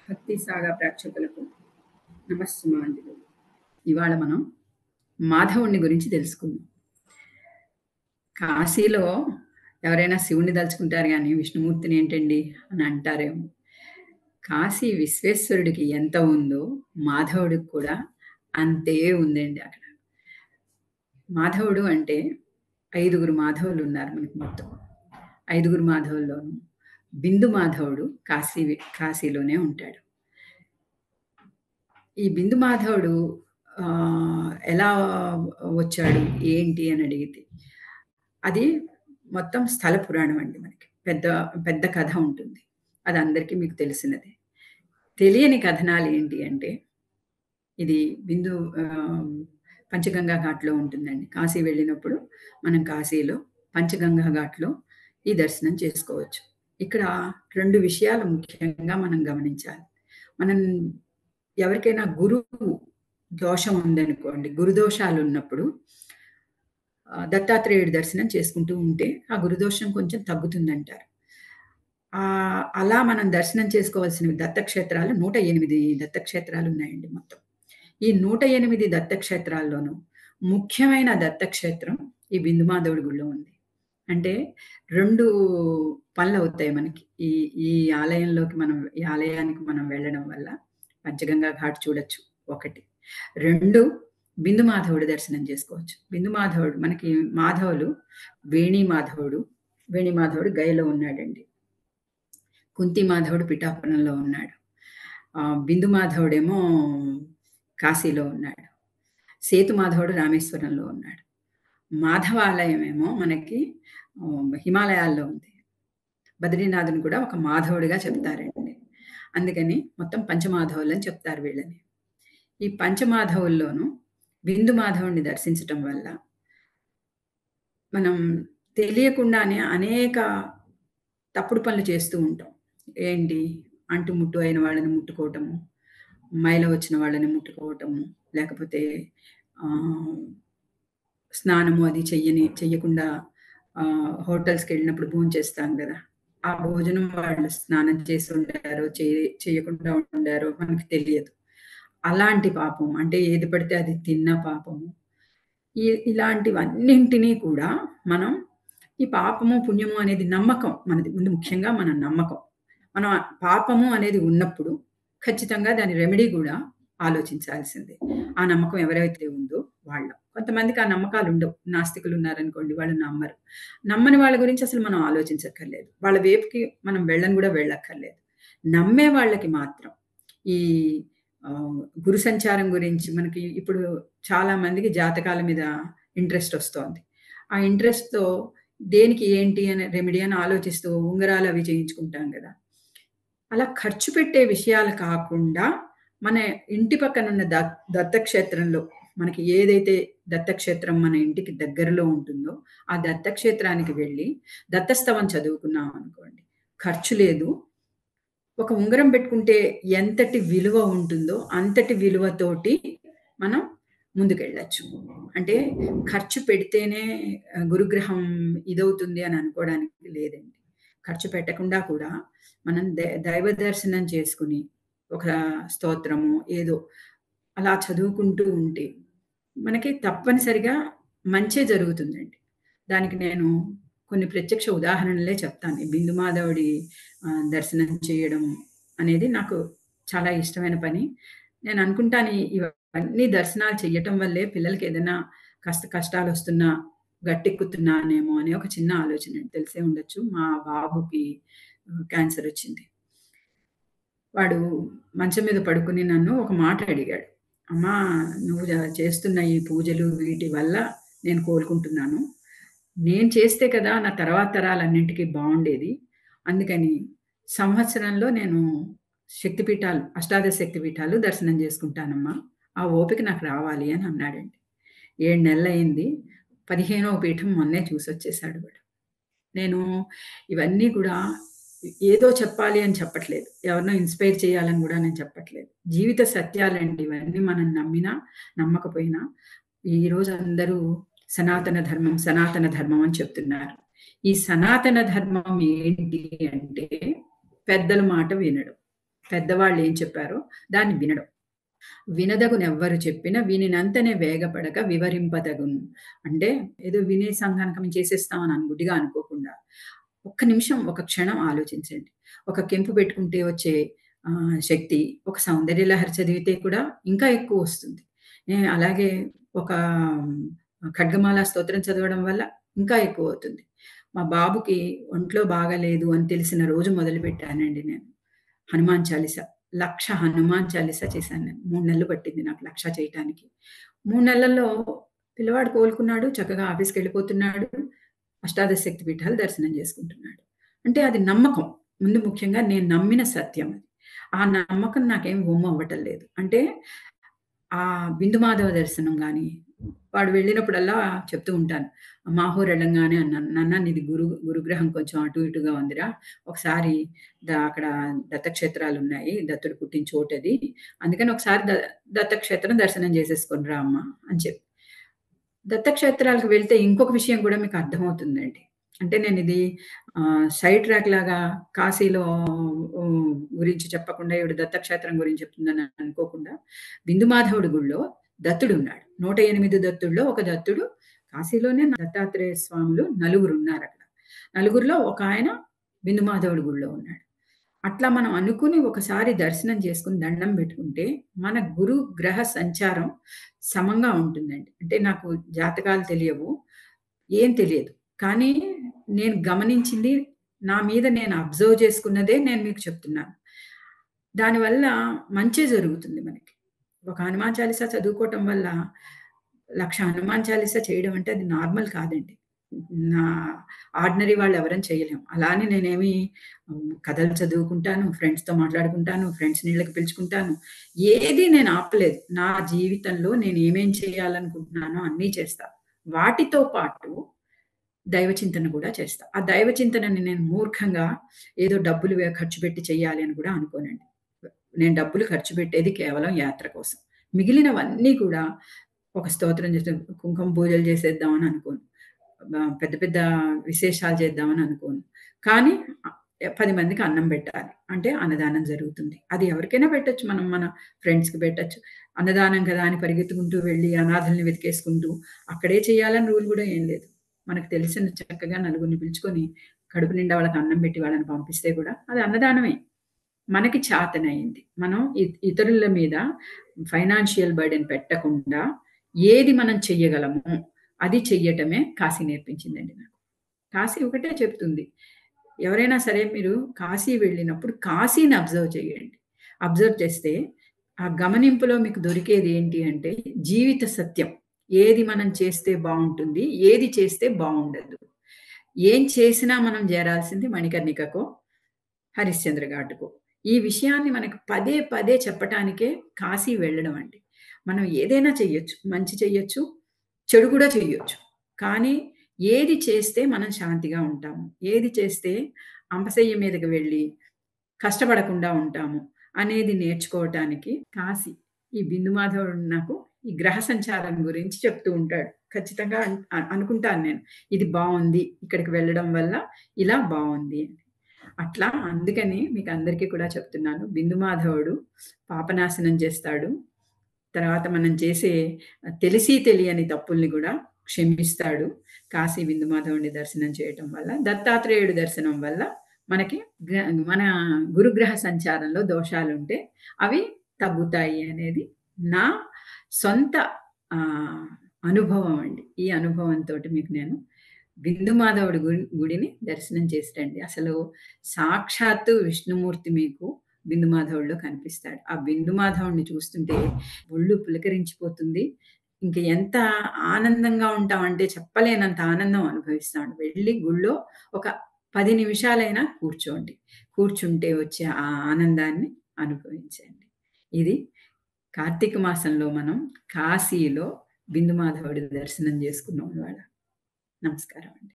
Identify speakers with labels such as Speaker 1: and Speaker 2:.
Speaker 1: భక్తి సాగా ప్రేక్షకులకు నమస్సుమాంజలు. ఇవాళ మనం మాధవుడిని గురించి తెలుసుకుందాం. కాశీలో ఎవరైనా శివుడిని దలుచుకుంటారు గానీ, విష్ణుమూర్తిని ఏంటండి అని అంటారేమో. కాశీ విశ్వేశ్వరుడికి ఎంత ఉందో, మాధవుడికి కూడా అంతే ఉందండి అక్కడ. మాధవుడు అంటే ఐదుగురు మాధవులున్నారు మనకి మొత్తం. ఐదుగురు మాధవుల్లోనూ బిందు మాధవుడు కాశీలోనే ఉంటాడు. ఈ బిందు మాధవుడు ఎలా వచ్చాడు? ఏంటి? అని అడిగితే, అది మొత్తం స్థల పురాణం అండి మనకి. పెద్ద పెద్ద కథ ఉంటుంది. అది అందరికీ మీకు తెలిసినదే. తెలియని కథనాలు ఏంటి అంటే, ఇది బిందు పంచగంగా ఘాట్‌లో ఉంటుందండి. కాశీ వెళ్ళినప్పుడు మనం కాశీలో పంచగంగా ఘాట్‌లో ఈ దర్శనం చేసుకోవచ్చు. ఇక్కడ 2 విషయాలు ముఖ్యంగా మనం గమనించాలి. మనం ఎవరికైనా గురువు దోషం ఉందనుకోండి, గురుదోషాలున్నప్పుడు దత్తాత్రేయుడి దర్శనం చేసుకుంటూ ఉంటే ఆ గురుదోషం కొంచెం తగ్గుతుందంటారు. అలా మనం దర్శనం చేసుకోవాల్సినవి దత్తక్షేత్రాలు 108 దత్తక్షేత్రాలున్నాయండి మొత్తం. ఈ 108 దత్తక్షేత్రాల్లోనూ ముఖ్యమైన దత్తక్షేత్రం ఈ బిందుమాధవుడి గుడిలో ఉంది. అంటే 2 పనులవుతాయి మనకి. ఈ ఈ ఈ ఆలయానికి మనం వెళ్ళడం వల్ల పంచగంగా ఘాట్ చూడొచ్చు ఒకటి. 2 బిందు మాధవుడి దర్శనం చేసుకోవచ్చు. బిందు మాధవుడు మనకి మాధవులు వేణి మాధవుడు గయలో ఉన్నాడండి. కుంతి మాధవుడు పిఠాపురంలో ఉన్నాడు. బిందు మాధవుడేమో కాశీలో ఉన్నాడు. సేతు మాధవుడు రామేశ్వరంలో ఉన్నాడు. మాధవాలయం ఏమో మనకి హిమాలయాల్లో ఉంది. బద్రీనాథుని కూడా ఒక మాధవుడిగా చెప్తారండి. అందుకని మొత్తం పంచమాధవులని చెప్తారు వీళ్ళని. ఈ పంచమాధవుల్లోనూ బిందు మాధవుడిని దర్శించటం వల్ల మనం తెలియకుండానే అనేక తప్పుడు పనులు చేస్తూ ఉంటాం. ఏంటి? అంటుముట్టు అయిన వాళ్ళని ముట్టుకోవటము, మైల వచ్చిన వాళ్ళని ముట్టుకోవటము, లేకపోతే స్నానము అది చెయ్యకుండా హోటల్స్‌కెళ్ళినప్పుడు భోంచేస్తాం గదా! ఆ భోజనం వాళ్ళు స్నానం చేసి ఉండారో, చెయ్యకుండా ఉండారో మనకు తెలియదు. అలాంటి పాపం అంటే ఏది పడితే అది తిన్న పాపము. ఇలాంటివన్నింటినీ కూడా మనం ఈ పాపము, పుణ్యము అనేది నమ్మకం మనది. ముందు ముఖ్యంగా మన నమ్మకం. మనం పాపము అనేది ఉన్నప్పుడు ఖచ్చితంగా దాని రెమెడీ గూడా ఆలోచించాల్సిందే. ఆ నమ్మకం ఎవరైతే ఉందో వాళ్ళు. కొంతమందికి ఆ నమ్మకాలుండవు. నాస్తికులున్నారనుకోండి, వాళ్ళు నమ్మరు. నమ్మని వాళ్ళ గురించి అసలు మనం ఆలోచించక్కర్లేదు. వాళ్ళ వైపుకి మనం వెళ్ళక్కర్లేదు. నమ్మే వాళ్ళకి మాత్రం ఈ గురు సంచారం గురించి మనకి ఇప్పుడు చాలా మందికి జాతకాల మీద ఇంట్రెస్ట్ ఒస్తోంది. ఆ ఇంట్రెస్ట్‌తో దేనికి ఏంటి అని రెమెడీ అని ఆలోచిస్తూ ఉంగరాలు అవి చేయించుకుంటాం గదా! అలా ఖర్చు పెట్టే విషయాలు కాకుండా మన ఇంటి పక్కనున్న దత్తక్షేత్రంలో మనకి ఏదైతే దత్తక్షేత్రం మన ఇంటికి దగ్గరలో ఉంటుందో, ఆ దత్తక్షేత్రానికి వెళ్ళి దత్తస్తవం చదువుకున్నాం అనుకోండి. ఖర్చు లేదు. ఒక ఉంగరం పెట్టుకుంటే ఎంతటి విలువ ఉంటుందో, అంతటి విలువతోటి మనం ముందుకెళ్ళొచ్చు. అంటే ఖర్చు పెడితేనే గురుగ్రహం ఇదవుతుంది అని అనుకోవడానికి లేదండి. ఖర్చు పెట్టకుండా కూడా మనం దైవ దర్శనం చేసుకొని, ఒక స్తోత్రము ఏదో అలా చదువుకుంటూ ఉంటే, మనకి తప్పనిసరిగా మంచే జరుగుతుందండి. దానికి నేను కొన్ని ప్రత్యక్ష ఉదాహరణలే చెప్తాను. ఈ బిందు మాధవుడి దర్శనం చేయడం అనేది నాకు చాలా ఇష్టమైన పని. నేను అనుకుంటాను ఇవన్నీ దర్శనాలు చెయ్యటం వల్లే పిల్లలకి ఏదైనా కష్టాలొస్తున్నా గట్టెక్కుతున్నానేమో అనే ఒక చిన్న ఆలోచన తెలిసే ఉండొచ్చు. మా బాబుకి క్యాన్సర్ వచ్చింది. వాడు మంచం మీద పడుకొని నన్ను ఒక మాట అడిగాడు. అమ్మా, నువ్వు చేస్తున్న ఈ పూజలు వీటి వల్ల నేను కోలుకుంటున్నాను. నేను చేస్తే కదా నా తర్వాత తరాలన్నింటికి బావుండేది. అందుకని సంవత్సరంలో నేను శక్తిపీఠాలు, అష్టాదశ శక్తిపీఠాలు దర్శనం చేసుకుంటానమ్మా. ఆ ఓపిక నాకు రావాలి అని అన్నాడండి. 7 నెలలయింది. 15వ పీఠం మొన్నే చూసొచ్చేసాడు వాడు. నేను ఇవన్నీ కూడా ఏదో చెప్పాలి అని చెప్పట్లేదు. ఎవరినో ఇన్‌స్పైర్ చేయాలని గూడా నేను చెప్పట్లేదు. జీవిత సత్యాలండి ఇవన్నీ. మనం నమ్మినా, నమ్మకపోయినా ఈరోజు అందరూ సనాతన ధర్మం అని చెప్తున్నారు. ఈ సనాతన ధర్మం ఏంటి అంటే పెద్దల మాట వినడం. పెద్దవాళ్ళు ఏం చెప్పారో దాన్ని వినడం. వినదగునెవ్వరు చెప్పిన వినినంతనే వేగపడక వివరింపదగును. అంటే ఏదో వినేసాం గనక మేము చేసేస్తాం అని గుడ్డిగా అనుకోకుండా, ఒక్క నిమిషం, ఒక క్షణం ఆలోచించండి. ఒక కెంపు పెట్టుకుంటే వచ్చే శక్తి, ఒక సౌందర్య లహరి చదివితే కూడా ఇంకా ఎక్కువొస్తుంది. అలాగే ఒక ఖడ్గమాల స్తోత్రం చదవడం వల్ల ఇంకా ఎక్కువవుతుంది. మా బాబుకి ఒంట్లో బాగాలేదు అని తెలిసిన రోజు మొదలుపెట్టానండి నేను. హనుమాన్ చాలీసా. 1,00,000 హనుమాన్ చాలీసా చేశాను నేను. 3 నెలలు పట్టింది నాకు 1,00,000 చేయటానికి. 3 నెలల్లో పిల్లవాడు కోలుకున్నాడు. చక్కగా ఆఫీస్‌కెళ్ళిపోతున్నాడు. అష్టాదశ శక్తి పీఠాలు దర్శనం చేసుకుంటున్నాడు. అంటే అది నమ్మకం. ముందు ముఖ్యంగా నేను నమ్మిన సత్యం అది. ఆ నమ్మకం నాకేం వమ్ము అవ్వటం లేదు. అంటే బిందు మాధవ దర్శనం గాని, వాడు వెళ్ళినప్పుడల్లా చెప్తూ ఉంటాను. మాహూర్ ఎళ్ళంగానే అన్నాను. నాన్న నీది గురుగ్రహం కొంచెం అటు ఇటుగా ఉందిరా. ఒకసారి అక్కడ దత్తక్షేత్రాలున్నాయి. దత్తుడు పుట్టిన చోటది. అందుకని ఒకసారి దత్తక్షేత్రం దర్శనం చేసేసుకొని రా అమ్మ అని చెప్పి. దత్తక్షేత్రాలకు వెళ్తే ఇంకొక విషయం గూడా మీకు అర్థమవుతుందండి. అంటే నేనిది సైడ్ ట్రాక్ లాగా కాశీలో గురించి చెప్పకుండా ఈవిడ దత్తక్షేత్రం గురించి చెప్తుందని అనుకోకుండా, బిందు మాధవుడి గుడిలో దత్తుడున్నాడు. 108 దత్తుల్లో ఒక దత్తుడు కాశీలోనే దత్తాత్రేయ స్వాములు నలుగురున్నారక్కడ. నలుగురిలో ఒకాయన బిందు మాధవుడి గుడిలో ఉన్నాడు. అట్లా మనం అనుకుని ఒకసారి దర్శనం చేసుకొని దండం పెట్టుకుంటే, మన గురు గ్రహ సంచారం సమంగా ఉంటుందండి. అంటే నాకు జాతకాలు తెలియవు. ఏం తెలియదు. కానీ నేను గమనించింది, నా మీద నేను అబ్జర్వ్ చేసుకున్నదే నేను మీకు చెప్తున్నాను. దానివల్ల మంచే జరుగుతుంది మనకి. ఒక హనుమాన్ చాలీసా చదువుకోవటం వల్ల 1,00,000 హనుమాన్ చాలీసా చేయడం అంటే అది నార్మల్ కాదండి. నా ఆర్డినరీ వాళ్ళెవరం చేయలేం. అలా అని నేనేమి కథలు చదువుకుంటాను, ఫ్రెండ్స్‌తో మాట్లాడుకుంటాను, ఫ్రెండ్స్‌ని ఇళ్ళకి పిలుచుకుంటాను. ఏది నేను ఆపలేదు. నా జీవితంలో నేను ఏమేం చేయాలనుకుంటున్నానో అన్నీ చేస్తా. వాటితో పాటు దైవ చింతన కూడా చేస్తా. ఆ దైవ చింతనని నేను మూర్ఖంగా ఏదో డబ్బులు ఖర్చు పెట్టి చేయాలి అని కూడా అనుకోనండి. నేను డబ్బులు ఖర్చు పెట్టేది కేవలం యాత్ర కోసం. మిగిలినవన్నీ కూడా ఒక స్తోత్రం చేసి కుంకుమ పూజలు చేసేద్దామని అనుకోను. పెద్ద పెద్ద విశేషాలు చేద్దామని అనుకోను. కానీ 10 మందికి అన్నం పెట్టాలి. అంటే అన్నదానం జరుగుతుంది. అది ఎవరికైనా పెట్టొచ్చు. మనం మన ఫ్రెండ్స్‌కి పెట్టొచ్చు. అన్నదానం కదా అని పరిగెత్తుకుంటూ వెళ్లి అనాథల్ని వెతికేసుకుంటూ అక్కడే చేయాలని రూల్ గూడా ఏం లేదు. మనకు తెలిసిన చక్కగా నలుగురిని పిలుచుకొని కడుపు నిండా వాళ్ళకి అన్నం పెట్టి వాళ్ళని పంపిస్తే కూడా అది అన్నదానమే. మనకి చాతనయింది. మనం ఇతరుల మీద ఫైనాన్షియల్ బర్డెన్ పెట్టకుండా ఏది మనం చెయ్యగలము, అది చెయ్యటమే కాశీ నేర్పించిందండి నాకు. కాశీ ఒకటే చెప్తుంది. ఎవరైనా సరే మీరు కాశీ వెళ్ళినప్పుడు కాశీని అబ్జర్వ్ చేయండి. అబ్జర్వ్ చేస్తే ఆ గమనింపులో మీకు దొరికేది ఏంటి అంటే జీవిత సత్యం. ఏది మనం చేస్తే బావుంటుంది, ఏది చేస్తే బావుండదు. ఏం చేసినా మనం చేరాల్సింది మణికర్ణికకో, హరిశ్చంద్ర ఘాట్‌కో. ఈ విషయాన్ని మనకు పదే పదే చెప్పటానికే కాశీ వెళ్ళడం అండి. మనం ఏదైనా చెయ్యొచ్చు. మంచి చెయ్యొచ్చు, చెడు కూడా చెయ్యొచ్చు. కానీ ఏది చేస్తే మనం శాంతిగా ఉంటాము, ఏది చేస్తే అంపశయ్య మీదకి వెళ్ళి కష్టపడకుండా ఉంటాము అనేది నేర్చుకోవటానికి కాశీ. ఈ బిందు మాధవుడు నాకు ఈ గ్రహ సంచారం గురించి చెప్తూ ఉంటాడు. ఖచ్చితంగా అనుకుంటాను నేను. ఇది బావుంది. ఇక్కడికి వెళ్ళడం వల్ల ఇలా బావుంది అని. అట్లా అందుకని మీకందరికీ కూడా చెప్తున్నాను. బిందు మాధవుడు పాపనాశనం చేస్తాడు. తర్వాత మనం చేసే తెలిసి తెలియని తప్పుల్ని గూడా క్షమిస్తాడు. కాశీ బిందు మాధవుడిని దర్శనం చేయటం వల్ల. దత్తాత్రేయుడి దర్శనం వల్ల మనకి మన గురుగ్రహ సంచారంలో దోషాలుంటే అవి తగ్గుతాయి అనేది నా సొంత ఆహ్, అనుభవం అండి. ఈ అనుభవంతోటి మీకు నేను బిందు మాధవుడి గుడిని దర్శనం చేసి రండి. అసలు సాక్షాత్తు విష్ణుమూర్తి మీకు బిందు మాధవుడిలో కనిపిస్తాడు. ఆ బిందు మాధవుడిని చూస్తుంటే ఒళ్ళు పులకరించిపోతుంది. ఇంక ఎంత ఆనందంగా ఉంటామంటే చెప్పలేనంత ఆనందం అనుభవిస్తాం. వెళ్లి గుళ్ళో ఒక 10 నిమిషాలైనా కూర్చోండి. కూర్చుంటే వచ్చే ఆ ఆనందాన్ని అనుభవించండి. ఇది కార్తీక మాసంలో మనం కాశీలో బిందు మాధవుడి దర్శనం చేసుకున్నాం ఇవాళ. నమస్కారం అండి.